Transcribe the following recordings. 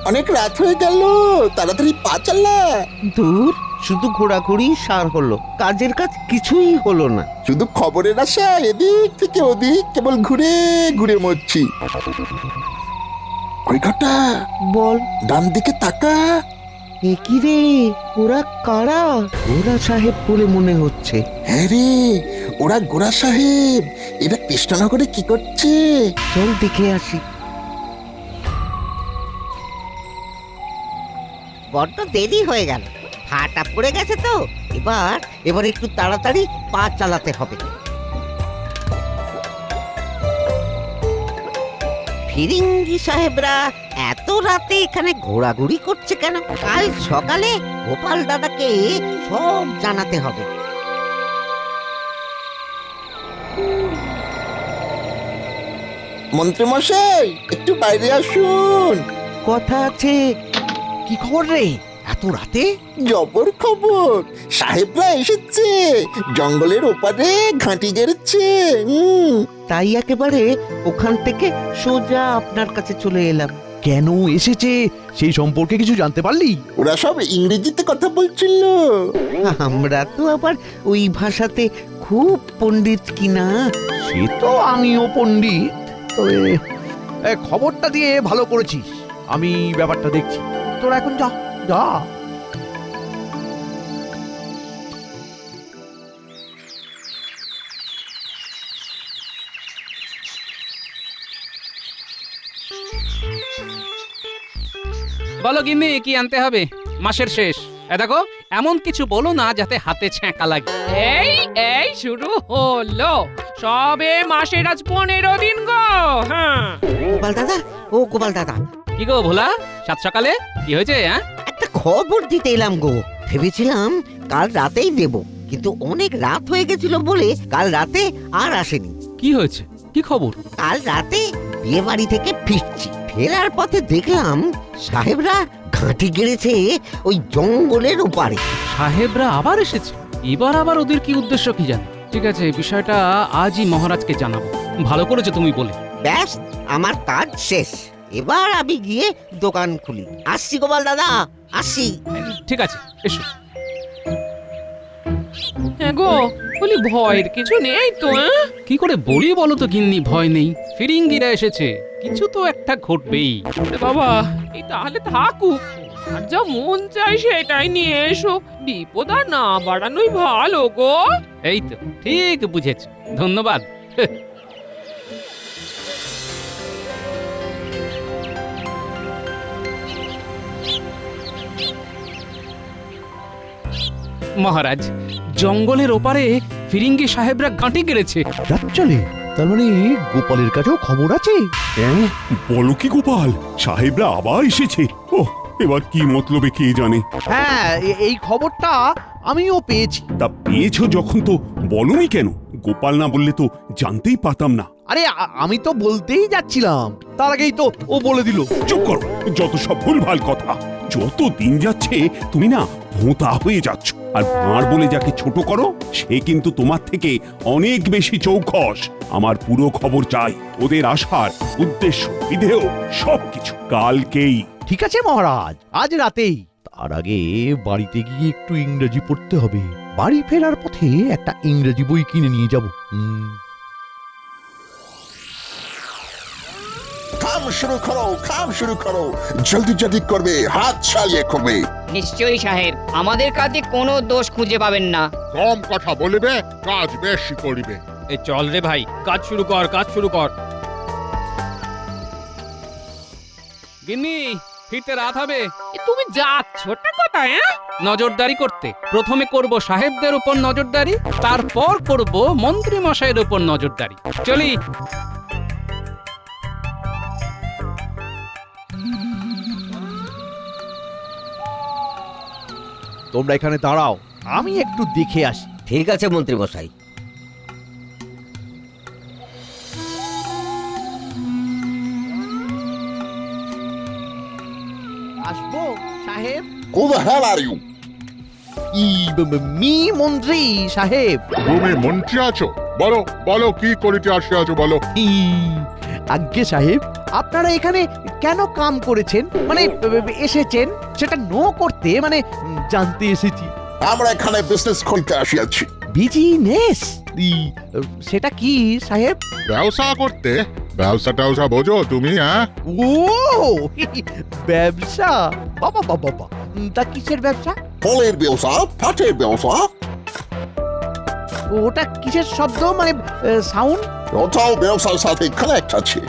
অনেক রাত হয়ে গেল, তাড়াতাড়ি পা চালা। দূর, শুধু ঘোরাঘুরি সার হলো, কাজের কাজ কিছুই হলো না। শুধু খবরের আশা, এদিক থেকে ওদিক কেবল ঘুরে ঘুরে মরছি। ওই ঘরটা, বল। ডান দিকে তাকা। এ কি রে, ওরা কারা? ওরা সাহেব বলে মনে হচ্ছে। হ্যাঁ রে, ওরা গোরা সাহেব। এরা কৃষ্ণনগরে কি করছে? চল দেখে আসি। বড্ড দেরি হয়ে গেল, হাঁটা পড়ে গেছে তো। এবার একটু তাড়াতাড়ি পা চালাতে হবে। ফিরিঙ্গি সাহেবরা এত রাতে এখানে ঘোরাঘুরি করছে কেন? কাল সকালে গোপাল দাদাকে সব জানাতে হবে। মন্ত্রী মশাই, একটু বাইরে আসুন। কথা আছে। কি খবর রে এত রাতে? জবর খবর, সাহেবরা এসেছে, জঙ্গলের ওপারে ঘাঁটি গেড়েছে। তাই একেবারে ওখান থেকে সোজা আপনার কাছে চলে এলাম। কেন এসেছে সেই সম্পর্কে কিছু জানতে পারলি? ওরা সব ইংরেজিতে কথা বলছিল। আমরা তো আবার ওই ভাষাতে খুব পণ্ডিত কিনা। সে তো আমিও পণ্ডিত, তবে খবরটা দিয়ে ভালো করেছিস। আমি ব্যাপারটা দেখছি, তোরা এখন যা যা। বলো গিন্নি, কি আনতে হবে? মাসের শেষ, দেখো এমন কিছু বলো না যাতে হাতে ছ্যাঁকা লাগে। এই এই শুরু হলো, সবে মাসের আজ 15 দিন গো। হ্যাঁ, গোপাল দাদা, ও গোপাল দাদা, কি গো ভোলা, সাত সকালে কি হয়েছে? হ্যাঁ, একটা খবর দিতে এলাম গো। ভেবেছিলাম কাল রাতেই দেব, কিন্তু অনেক রাত হয়ে গেছিল বলে কাল রাতে আর আসেনি। কি হয়েছে? কি খবর? কাল রাতে বিয়ে বাড়ি থেকে ফিরছি, ফেরার পথে দেখলাম সাহেবরা ঘাঁটি গেড়েছে ওই জঙ্গলের ওপারে। সাহেবরা আবার এসেছে? এবার আবার ওদের কি উদ্দেশ্য কি জানি। ঠিক আছে, বিষয়টা আজই মহারাজকে জানাবো। ভালো করেছো তুমি বলে। ব্যাস, আমার কাজ শেষ। এবার আমি গিয়ে দোকান খুলি। আসছি গোপাল দাদা, আসছি। ঠিক আছে, এসো। হ্যাঁ গো, বলি ভয়ের কিছু নেই তো? কি করে বলি বলো তো গিন্নি, ভয় নেই। ফিরিঙ্গিরা এসেছে, কিছু তো একটা ঘটবেই। ওরে বাবা, এই তাহলে থাকুক, আর যা মন চাই সেটাই নিয়ে এসো, বিপদ আর না বাড়ানোই ভালো গো। এই তো ঠিক বুঝেছ, ধন্যবাদ। মহারাজ, জঙ্গলের ওপারে ফিরিঙ্গি সাহেবরা ঘাঁটি গেড়েছে। রাত চলে, তার মানে গোপালের কাছেও খবর আছে। হ্যাঁ, বলো কি গোপাল, সাহেবরা আবার এসেছে? ও, এবার কি মতলবে কে জানে। হ্যাঁ, এই খবরটা আমিও পেয়েছি। তা পেয়েছো যখন তো বলনি কেন? গোপাল না বললে তো জানতেই পারতাম না। আরে আমি তো বলতেই যাচ্ছিলাম, তার আগেই তো ও বলে দিল। চুপ করো, যত সব ভুলভাল কথা। যত দিন যাচ্ছে তুমি না ভোঁতা হয়ে যাচ্ছ। আর ভাঁড় বলে যাকে ছোট করো, সে কিন্তু তোমার থেকে অনেক বেশি চৌখস। আমার পুরো খবর চাই, ওদের আসার উদ্দেশ্য, বিধেয় সবকিছু কালকেই। ঠিক আছে মহারাজ, আজ রাতেই। তার আগে বাড়িতে গিয়ে একটু ইংরেজি পড়তে হবে। বাড়ি ফেরার পথে একটা ইংরেজি বই কিনে নিয়ে যাব। কাম শুরু করো, কাম শুরু করো, জলদি জলদি করবে, হাত ছাড়িয়ে করবে। নিশ্চয়ই সাহেব, আমাদের কাজে কোনো দোষ খুঁজে পাবেন না। কম কথা বলিবে, কাজ বেশি করিবে। এই চল রে ভাই, কাজ শুরু কর, কাজ শুরু কর। গিন্নি, ফিরতে রাত হবে। তুমি যাচ্ছটা কোথায়? নজরদারি করতে। প্রথমে করব সাহেবদের উপর নজরদারি, তারপর করব মন্ত্রী মশাইয়ের উপর নজরদারি। চলি। তোমরা এখানে দাঁড়াও, আমি একটু দেখে আসি। ঠিক আছে মন্ত্রী মশাই। আসবো সাহেব? Who the hell are you? Me মন্ত্রী সাহেব। তুমি মন্ত্রী আছো? বলো বলো, কি করিতে আসিয়াছো বলো। আজ্ঞে সাহেব, আপনারা এখানে কেন কাম করেছেন, মানে এসেছেন সেটা নো করতে, মানে জানতে এসেছি। আমরা এখানে বিজনেস খুলতে আসিয়াছি। বিজনেস? সেটা কি সাহেব? ব্যবসা করতে? ব্যবসা ট্যাবসা বোঝো তুমি, হ্যাঁ? ও ব্যবসা, বাবা বাবা বাবা, তা কিসের ব্যবসা? ফলের ব্যবসা, পাটের ব্যবসা। ওটা কিসের শব্দ, মানে সাউন্ড? ওটাও ব্যবসার সাথে কানেক্ট আছে,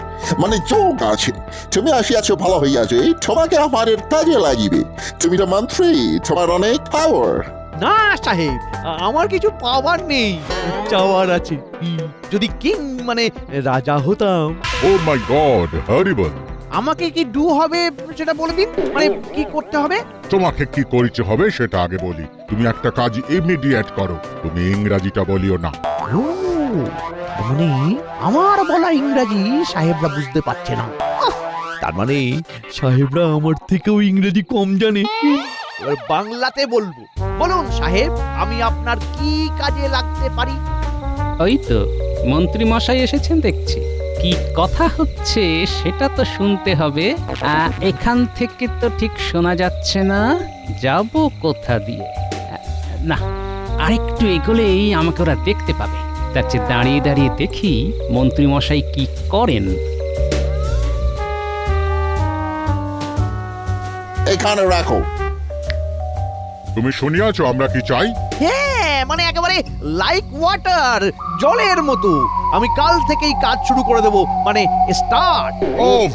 মানে যোগ আছে। তুমি আসিয়াছো ভালো হইয়াছে, তোমাকে আমাদের কাজে লাগিবে। তুমি তো মন্ত্রী, তোমার অনেক পাওয়ার। না সাহেব, আমার কিছু পাওয়ার নেই, চাওয়ার আছে। যদি কিং মানে রাজা হতাম। ও মাই গড, হরিবল! আমাকে কি ডু হবে সেটা বলে দিন, মানে কি করতে হবে? তোমাকে কি করিতে হবে সেটা আগে বলি। তুমি একটা কাজ ইমিডিয়েট করো। তুমি ইংরাজিটা বলিও না। ও মানে আমার বলা ইংরাজি সাহেবরা বুঝতে পারছে না। তার মানে সাহেবরা আমার থেকেও ইংরেজি কম জানে। এবার বাংলাতে বলবো। বলুন সাহেব, আমি আপনার কি কাজে লাগতে পারি? ওই তো মন্ত্রী মশাই এসেছেন দেখছি, কি কথা হচ্ছে সেটা তো শুনতে হবে। এখান থেকে তো ঠিক শোনা যাচ্ছে না, যাব কোথা দিয়ে? না, আরেকটু এগোলেই আমাকে ওরা দেখতে পাবে। তার চেয়ে দাঁড়িয়ে দাঁড়িয়ে দেখি মন্ত্রী মশাই কি করেন। এখানে রাখো। তুমি শুনিয়াছো আমরা কি চাই? হ্যাঁ, মানে একেবারে লাইক ওয়াটার, জলের মতো। আমি কাল থেকেই কাজ শুরু করে দেব, মানে স্টার্ট। ওফ,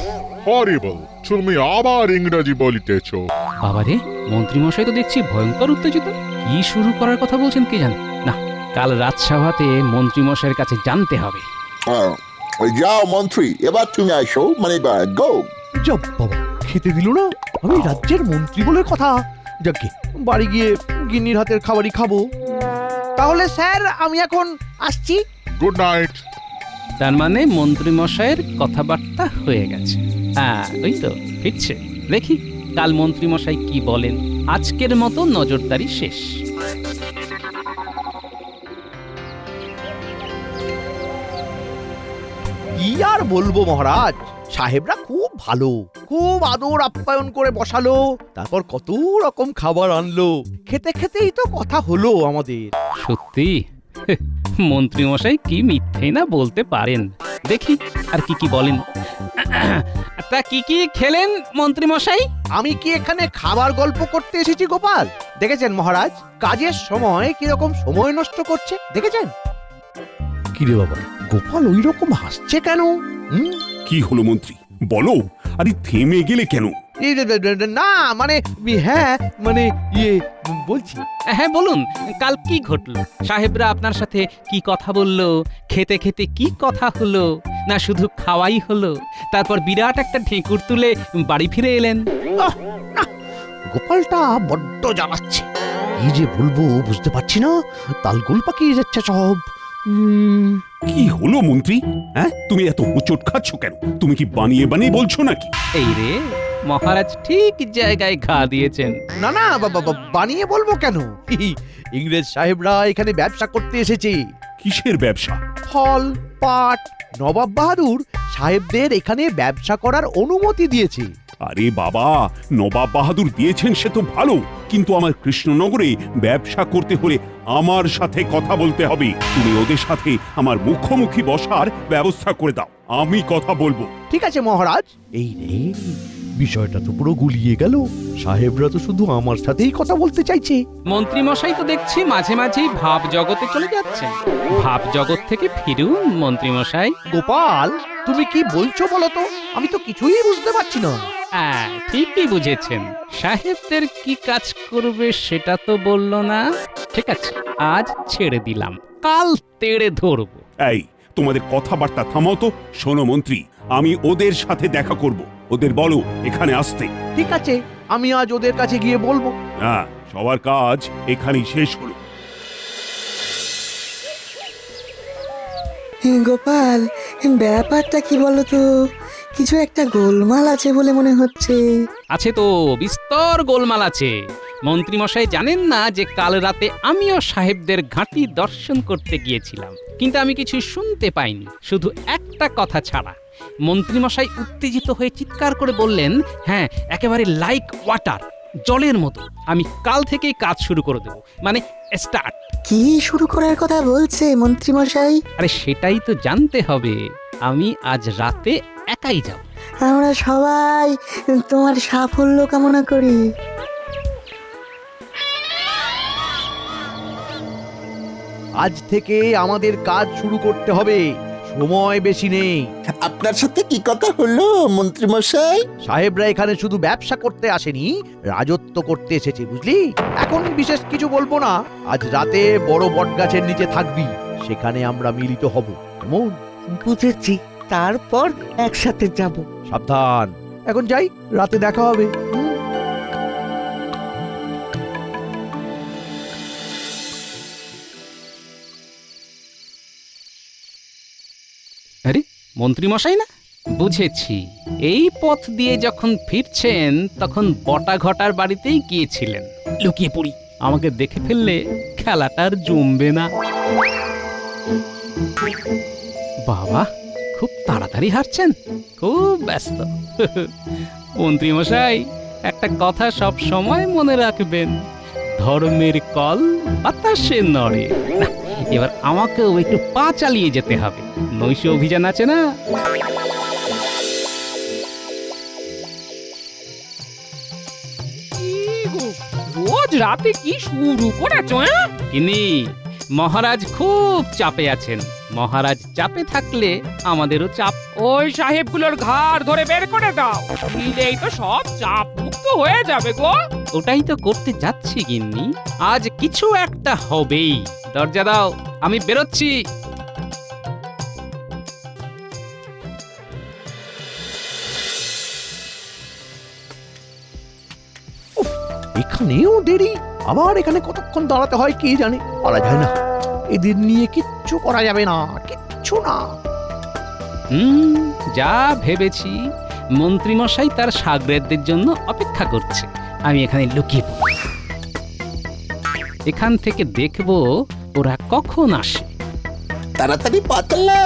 হরিবল! তুমি আবার ইংরাজি বলিতেছো। বাবারে, মন্ত্রী মশাই তো দেখছি ভয়ঙ্কর উত্তেজিত। কি শুরু করার কথা বলছেন কে জানে। না, কাল রাজসভাতে মন্ত্রী মশাইয়ের কাছে জানতে হবে। যাও মন্ত্রী, এবার তুমি আসো, মানে গো। যাব বাবা, খেতে দিল না। আমি রাজ্যের মন্ত্রী বলে কথা। যাকে বাড়ি গিয়ে গিন্নির হাতের খাবারই খাবো। তাহলে স্যার আমি এখন আসছি। Good night. তার মানে মন্ত্রী মশাইয়ের কথাবার্তা হয়ে গেছে। ওই তো ফিরছে। দেখি কাল মন্ত্রী মশাই কি বলেন। আজকের মতো নজরদারি শেষ। কি আর বলবো মহারাজ, সাহেবরা খুব ভালো, খুব আদর আপ্যায়ন করে বসালো, তারপর কত রকম খাবার আনলো। খেতে খেতেই তো কথা হলো আমাদের। সত্যি মন্ত্রী মশাই কি মিথ্যে না বলতে পারেন। দেখি আর কি কি বলেন। তা কি কি খেলেন মন্ত্রী মশাই? আমি কি এখানে খাবার গল্প করতে এসেছি গোপাল? দেখেছেন মহারাজ, কাজের সময় কিরকম সময় নষ্ট করছে, দেখেছেন? কিরে বাবা, গোপাল ওই রকম হাসছে কেন? কি হলো মন্ত্রী, বলো। আরে থেমে গেলে কেন? না মানে, হ্যাঁ মানে বলছি। হ্যাঁ বলুন, কাল কি ঘটলো? সাহেবরা আপনার সাথে কি কথা বললো? খেতে খেতে কি কথা হলো? না শুধু খাওয়াই হলো, তারপর বিরাট একটা ঢেকুর তুলে বাড়ি ফিরে এলেন? গোপালটা বড্ড জ্বালাচ্ছে। কি যে বলবো বুঝতে পারছি না, তালগোল পাকিয়ে যাচ্ছে সব। কি হলো মন্ত্রী? হ্যাঁ, তুমি এত হোঁচট খাচ্ছ কেন? তুমি কি বানিয়ে বানিয়ে বলছো নাকি? এই রে, মহারাজ ঠিক জায়গায় ঘা দিয়েছেন। না না বাবা, বানিয়ে বলবো কেন? ইংরেজ সাহেবরা এখানে ব্যবসা করতে এসেছে। কিসের ব্যবসা? ফল, পাট। নবাব বাহাদুর সাহেবদের এখানে ব্যবসা করার অনুমতি দিয়েছে। আরে বাবা, নবাব বাহাদুর দিয়েছেন সে তো ভালো, কিন্তু আমার কৃষ্ণনগরে ব্যবসা করতে হলে আমার সাথে কথা বলতে হবে। তুমি ওদের সাথে আমার মুখোমুখি বসার ব্যবস্থা করে দাও, আমি কথা বলবো। ঠিক আছে মহারাজ। এই রে, বিষয়টা তো পুরো গুলিয়ে গেল। সাহেবরা তো শুধু আমার সাথেই কথা বলতে চাইছে। মন্ত্রী মশাই তো দেখছি মাঝে মাঝেই ভাব জগতে চলে যাচ্ছেন। ভাব জগৎ থেকে ফিরুন মন্ত্রী মশাই। গোপাল, তুমি কি বলছো বলো তো? আমি তো কিছুই বুঝতে পারছি না। ঠিকই বুঝেছেন। সাহেবদের কি কাজ করবে সেটা তো বললো না। ঠিক আছে, আজ ছেড়ে দিলাম, কাল তেড়ে ধরবো। এই, তোমাদের কথাবার্তা থামাও তো। শোনো মন্ত্রী, আমি ওদের সাথে দেখা করব। ওদের বলো এখানে আসতে। ঠিক আছে, আমি আজ ওদের কাছে গিয়ে বলবো। হ্যাঁ, সবার কাজ এখানেই শেষ হলো। গোপাল, ব্যাপারটা কি বলতো? কিছু একটা গোলমাল আছে বলে মনে হচ্ছে। আছে তো, বিস্তর গোলমাল আছে। মন্ত্রীমশাই জানেন না যে কাল রাতে আমিও সাহেবদের ঘাঁটি দর্শন করতে গিয়েছিলাম, কিন্তু আমি কিছু শুনতে পাইনি, শুধু একটা কথা ছাড়া। মন্ত্রীমশাই উত্তেজিত হয়ে চিৎকার করে বললেন, হ্যাঁ একেবারে লাইক ওয়াটার, জলের মতো। আমি কাল থেকেই কাজ শুরু করে দেবো, মানে স্টার্ট। কি শুরু করার কথা বলছে মন্ত্রীমশাই? আরে সেটাই তো জানতে হবে। আমি আজ রাতে একাই যাব। আমরা সবাই তোমার সাফল্য কামনা করি। আজ থেকে আমাদের কাজ শুরু করতে হবে, সময় বেশি নেই। আপনার সাথে কি কথা হলো মন্ত্রীমশাই? সাহেবরা এখানে শুধু ব্যবসা করতে আসেনি, রাজত্ব করতে এসেছে, বুঝলি? এখন বিশেষ কিছু বলবো না, আজ রাতে বড় বটগাছের নিচে থাকবি, সেখানে আমরা মিলিত হব, কেমন? বুঝেছি, তারপর একসাথে যাব। সাবধান, এখন যাই, রাতে দেখা হবে। আরে মন্ত্রীমশাই না, বুঝেছি। এই পথ দিয়ে যখন ফিরছেন তখন বটা ঘটার বাড়িতেই গিয়েছিলেন। লুকিয়ে পড়ি, আমাকে দেখে ফেললে খেলাটা আর জমবে না। বাবা, খুব তাড়াতাড়ি হাঁটছেন, খুব ব্যস্ত। মন্ত্রীমশাই, একটা কথা সব সময় মনে রাখবেন, ধর্মের কল বাতাসে নড়ে। না, এবার আমাকেও একটু পা চালিয়ে যেতে হবে, নৈশ অভিযান আছে না। কি গো, রোজ রাতে কি শুরু করেছো? কিনি, মহারাজ খুব চাপে আছেন। মহারাজ চাপে থাকলে আমাদেরও চাপ। ওই সাহেবগুলোর ঘাড় ধরে বের করে দাও, দিলেই তো সব চাপ মুক্ত হয়ে যাবে গো। ওটাই তো করতে যাচ্ছি গিন্নি, আজ কিছু একটা হবেই। দরজা দাও, আমি বেরোচ্ছি। এখানেও দেরি, আবার এখানে কতক্ষণ দাঁড়াতে হয় কে জানে। পারা যায় না, এদের নিয়ে কিচ্ছু করা যাবে না, কিচ্ছু না। যা ভেবেছি, মন্ত্রীমশাই তার সাগরেদদের জন্য অপেক্ষা করছে। আমি এখানে লুকিয়ে পড়ি, এখান থেকে দেখবো ওরা কখন আসে। তাড়াতাড়ি পাতলা,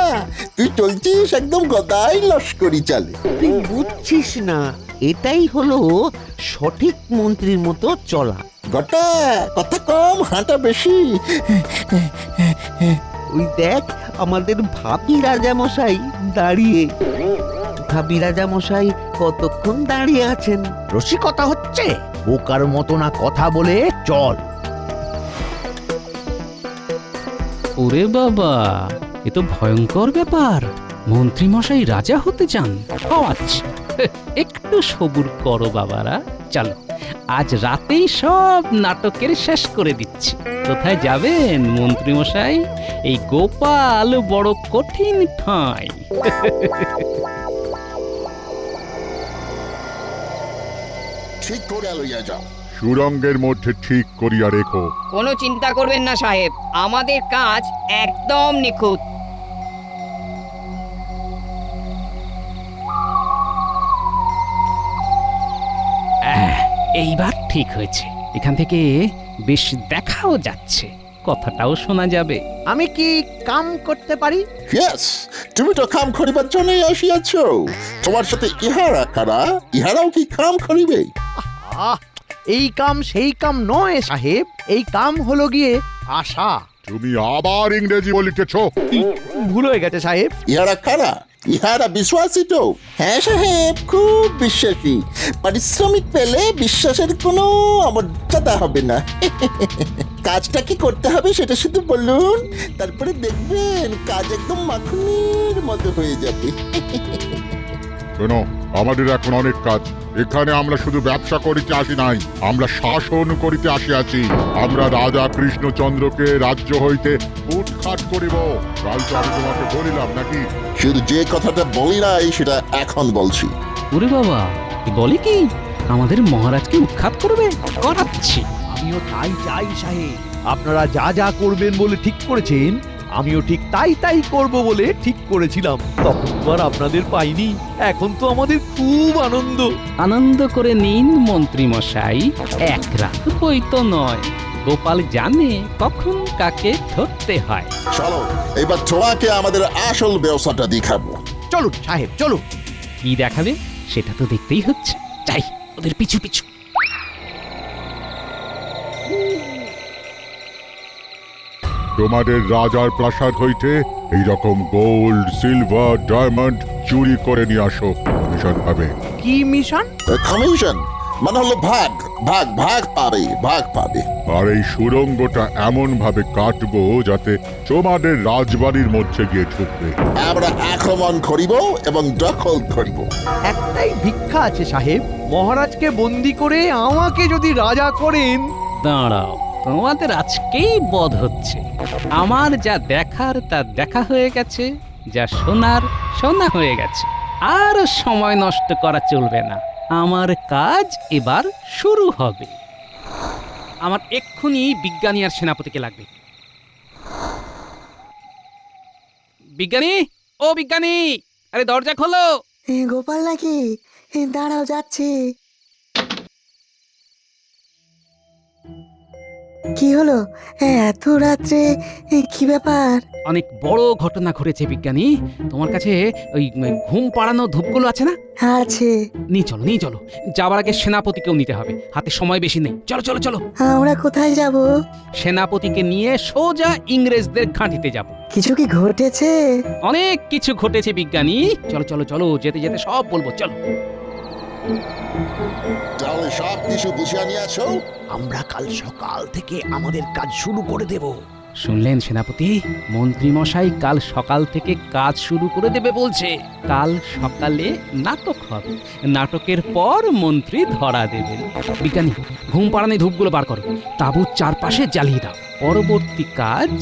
তুই চলছিস একদম গদাই লস্করি চালে। তুই বুঝছিস না, এটাই হলো সঠিক মন্ত্রীর মতো চলা। গটা কথা কম, হাঁটা বেশি। ওই দেখ, আমাদের ভাবি রাজামশাই দাঁড়িয়ে। ভাবি রাজামশাই কতক্ষণ দাঁড়িয়ে আছেন। রসিকতা হচ্ছে, বোকার মতো না কথা বলে চল। ওরে বাবা, এ তো ভয়ঙ্কর ব্যাপার। মন্ত্রীমশাই রাজা হতে চান, খাওয়াচ্ছি। একটু সবুর করো বাবারা, চলো আজ রাতেই সব নাটকের শেষ করে দিচ্ছি। কোথায় যাবেন মন্ত্রীমশাই? এই গোপাল বড় কঠিন ঠাঁই। ঠিক করে লইয়া যাও। সুরঙ্গের মধ্যে ঠিক করিয়া রেখো। কোনো চিন্তা করবেন না সাহেব, আমাদের কাজ একদম নিখুঁত। এইবার ঠিক হয়েছে, এখান থেকে বেশ দেখাও যাচ্ছে, কথাটাও শোনা যাবে। আমি কি কাম করতে পারি? ইয়েস, তুমি তো কাম করিবার জন্যই আসিয়াছ। তোমার সাথে ইহারা কারা? ইহারাও কি কাম করিবে? আহ, এই কাম সেই কাম নয় সাহেব, এই কাম হলো গিয়ে আশা। তুমি আবার ইংরেজি বলিতেছ? ভুল হয়ে গেছে সাহেব। ইহারা কারা? ইহারা বিশ্বাসী তো? হ্যাঁ সাহেব, খুব বিশ্বাসী। পারিশ্রমিক পেলে বিশ্বাসের কোনো অমর্যাদা হবে না। কাজটা কি করতে হবে সেটা শুধু বলুন, তারপরে দেখবেন কাজ একদম মাখনের মতো হয়ে যাবে। শোনো, আমাদের এখন অনেক কাজ। এখানে আমরা শুধু ব্যবসা করিতে আসি নাই, আমরা শাসন করিতে আসিয়াছি। আমরা রাজা কৃষ্ণচন্দ্রকে রাজ্য হইতে উৎখাত করিব। কাল তো আমি তোমাকে বলিলাম নাকি? শুধু যে কথাটা বলি নাই সেটা এখন বলছি। ওরে বাবা, বলে কি আমাদের মহারাজকে উৎখাত করবে? করাচ্ছি। আমিও তাই চাই সাহেব। আপনারা যা যা করবেন বলে ঠিক করেছেন, আমিও ঠিক তাই তাই করব বলে ঠিক করেছিলাম, তখন তো আর আপনাদের পাইনি। এখন তো আমাদের খুব আনন্দ। আনন্দ করে নিন মন্ত্রী মশাই, এক রাত বই তো নয়। গোপাল জানে কখন কাকে ধরতে হয়। চলো এবার তোমাকে আমাদের আসল ব্যবসাটা দেখাবো। চলুন সাহেব, চলুন। কি দেখাবে সেটা তো দেখতেই হচ্ছে। যাই ওদের পিছু পিছু। তোমাদের রাজার প্রাসাদ হইতে এইরকম গোল্ড, সিলভার, ডায়মন্ড চুরি করে নিয়ে আসো কমিশন পাবে। কি মিশন? কমিশন মানে হলো ভাগ ভাগ ভাগ পাবে, ভাগ পাবে। আর এই সুড়ঙ্গটা এমন ভাবে কাটবো যাতে তোমাদের রাজবাড়ির মধ্যে গিয়ে ঢুকবে। আমরা আক্রমণ করিব এবং দখল করিব। একটাই ভিক্ষা আছে সাহেব, মহারাজকে বন্দি করে আমাকে যদি রাজা করেন। দাঁড়াও, তোমাদের আজকেই বধ হচ্ছে। আমার যা দেখার তা দেখা হয়ে গেছে, যা শোনার শোনা হয়ে গেছে। আর সময় নষ্ট করা চলবে না, আমার কাজ এবার শুরু হবে। আমার এক্ষুনি বিজ্ঞানী আর সেনাপতিকে লাগবে। বিজ্ঞানী, ও বিজ্ঞানী, আরে দরজা খোলো। গোপাল নাকি? দাঁড়াও, যাচ্ছি। কি হলো এত রাত্রে? কি ব্যাপার? অনেক বড় ঘটনা ঘটেছে বিজ্ঞানী। তোমার কাছে ওই ঘুম পাড়ানো ধূপগুলো আছে না? আছে। নিয়ে চলো, নিয়ে চলো। যাবার আগে সেনাপতিকেও নিতে হবে, হাতে সময় বেশি নেই। চলো চলো চলো। আমরা কোথায় যাব? সেনাপতিকে নিয়ে সোজা ইংরেজদের ঘাঁটিতে যাব। কিছু কি ঘটেছে? অনেক কিছু ঘটেছে বিজ্ঞানী। চলো চলো চলো, যেতে যেতে সব বলবো। চলো। তাহলে সব কিছু বুঝিয়ে নিয়ে আসো। আমরা কাল সকাল থেকে আমাদের কাজ শুরু করে দেব। শুনলেন সেনাপতি? মন্ত্রী মশাই কাল সকাল থেকে কাজ শুরু করে দেবে বলছে। কাল সকালে নাটক হবে, নাটকের পর মন্ত্রী ধরা দেবেন। বিজ্ঞানী, ঘুম পাড়ানি ধূপগুলো বার করো, তাঁবুর চারপাশে জ্বালিয়ে দাও। পরবর্তী কাজ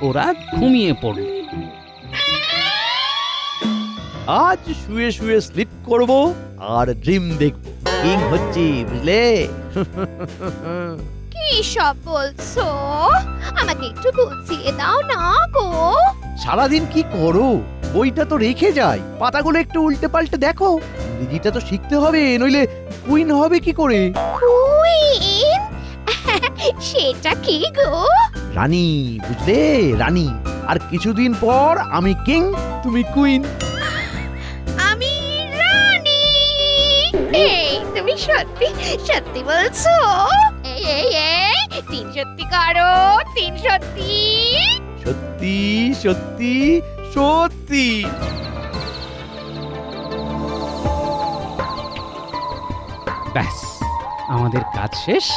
ওরা ঘুমিয়ে পড়বে। আজ শুয়ে শুয়ে স্লিপ করব আর ড্রিম দেখব। কিং হচ্ছি, বুঝলে? কি সব বলছো? আমাকে একটু বুঝিয়ে দাও না গো। সারাদিন কি করো? বইটা তো রেখে যাই, পাতাগুলো একটু উল্টে পাল্টে দেখো। ইংরেজিটা তো শিখতে হবে, নইলে কুইন হবে কি করে? কুইন? সেটা কি গো? রানী, বুঝলে? রানী। আর কিছুদিন পর আমি কিং, তুমি কুইন। আমি রানী। এই তুমি সত্যি সত্যি বলছো? এই এই এই, তিন সত্যি করো, তিন সত্যি। সত্যি সত্যি সত্যি। ব্যাস, আমাদের কাজ শেষ।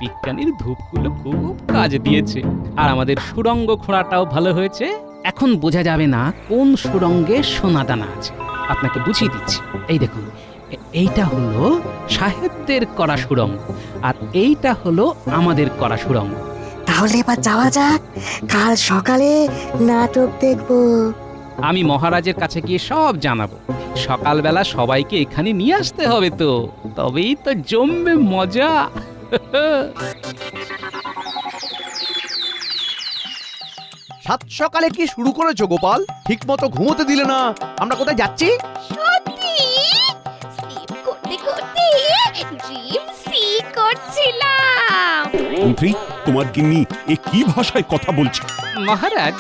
বিজ্ঞানীর ধূপগুলো খুব কাজ দিয়েছে, আর আমাদের সুড়ঙ্গ খোঁড়াটাও ভালো হয়েছে। এখন বোঝা যাবে না কোন সুড়ঙ্গে সোনা দানা আছে। আপনাকে বুঝিয়ে দিচ্ছি। এই দেখুন, এইটা হলো সাহেবদের করা সুড়ঙ্গ, আর এইটা হলো আমাদের করা সুড়ঙ্গ। তাহলে এবার যাওয়া যাক, কাল সকালে নাটক দেখবো। আমি মহারাজের কাছে গিয়ে সব জানাবো। সকালবেলা সবাইকে এখানে নিয়ে আসতে হবে তো, তবেই তো জমবে মজা। সাত সকালে কি শুরু করেছো গোপাল? ঠিক মতো ঘুমোতে দিলে না। আমরা কোথায় যাচ্ছি? সত্যি স্লিপ করতে করতে ড্রিম সি করছিলাম। মন্ত্রী, তোমার গিন্নি এ কি ভাষায় কথা বলছে? মহারাজ,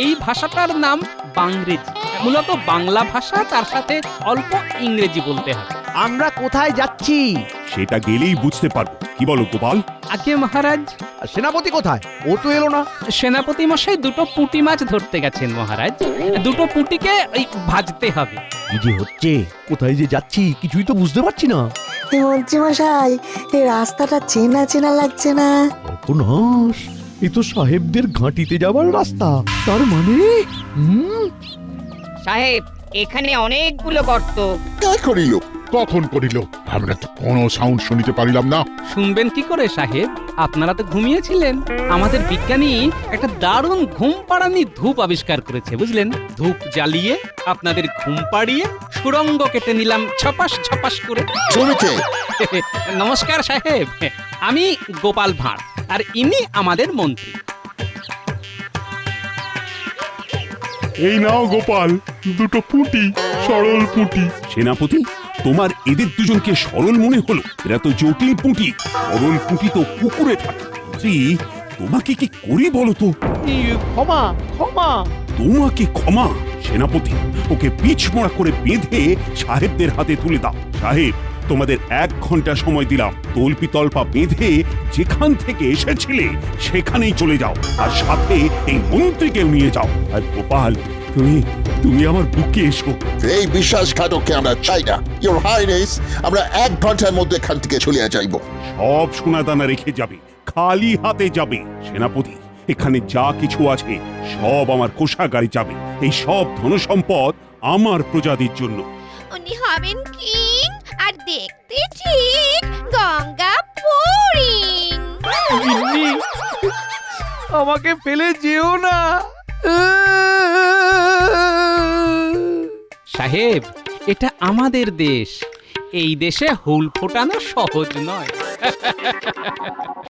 এই ভাষাটার নাম বাংরেজি। মূলত বাংলা ভাষা, তার সাথে অল্প ইংরেজি বলতে হবে। আমরা কোথায় যাচ্ছি? সেটা গেলেই বুঝতে পারবো। কি বলো গোপাল? আগে মহারাজ, আর সেনাপতি কোথায়? ও তো এলো না। সেনাপতি মশাই দুটো পুঁটি মাছ ধরতে গেছেন মহারাজ। দুটো পুঁটিকে ওই ভাজতে হবে। কি যে হচ্ছে, কোথায় যে যাচ্ছি কিছুই তো বুঝতে পারছি না। মন্ত্রী মশাই, এই রাস্তাটা চেনা চেনা লাগছে না? সর্বনাশ, এ তো সাহেবদের ঘাঁটিতে যাবার রাস্তা। তার মানে সাহেব, এখানে অনেকগুলো গর্ত। কে করিল? কখন করিল? আমরা তো কোনো সাউন্ড শুনিতে পারিলাম না। শুনবেন কি করে সাহেব? আপনারা তো ঘুমিয়েছিলেন। আমাদের বিজ্ঞানী একটা দারুণ ঘুম পাড়ানি ধূপ আবিষ্কার করেছে, বুঝলেন? ধূপ জ্বালিয়ে আপনাদের ঘুম পাড়িয়ে সুড়ঙ্গ কেটে নিলাম ছপাস ছপাস করে। শুনেছে? নমস্কার সাহেব, আমি গোপাল ভাঁড়, আর ইনি আমাদের মন্ত্রী। এই নাও গোপাল, দুটো পুঁটি, সরল পুঁটি। সেনাপতি, তোমার এদের দুজনকে সরল মনে হলো? এরা তো জটিল পুঁটি। সরল পুঁটি তো পুকুরে থাকে। মন্ত্রী, তোমাকে কি করি বলো তো? ক্ষমা ক্ষমা। তোমাকে ক্ষমা? সেনাপতি, ওকে পিছমোড়া করে বেঁধে সাহেবদের হাতে তুলে দাও। সাহেব, তোমাদের 1 ঘন্টা সময় দিলাম। তল্পি তল্পা বেঁধে যেখান থেকে এসেছিলে সেখানেই চলে যাও, আর সাথে এই মন্ত্রীকেও নিয়ে যাও। আর গোপাল, তুমি আমার বুকে এসো। এই বিশ্বাসঘাতককে আমরা চাই না, ইওর হাইনেস। আমরা 1 ঘন্টার মধ্যে এখান থেকে চলে যাইব। সব সোনাদানা রেখে যাবে, খালি হাতে যাবে। সেনাপতি, এখানে যা কিছু আছে সব আমার কোষাগারে যাবে। এই সব ধনসম্পদ আমার প্রজাদের জন্য। উনি হবেন কিং আর দেখতে ঠিক গঙ্গা ফড়িং। গিন্নি, আমাকে ফেলে যেও না। সাহেব, এটা আমাদের দেশ। এই দেশে হুল ফোটানো সহজ নয়।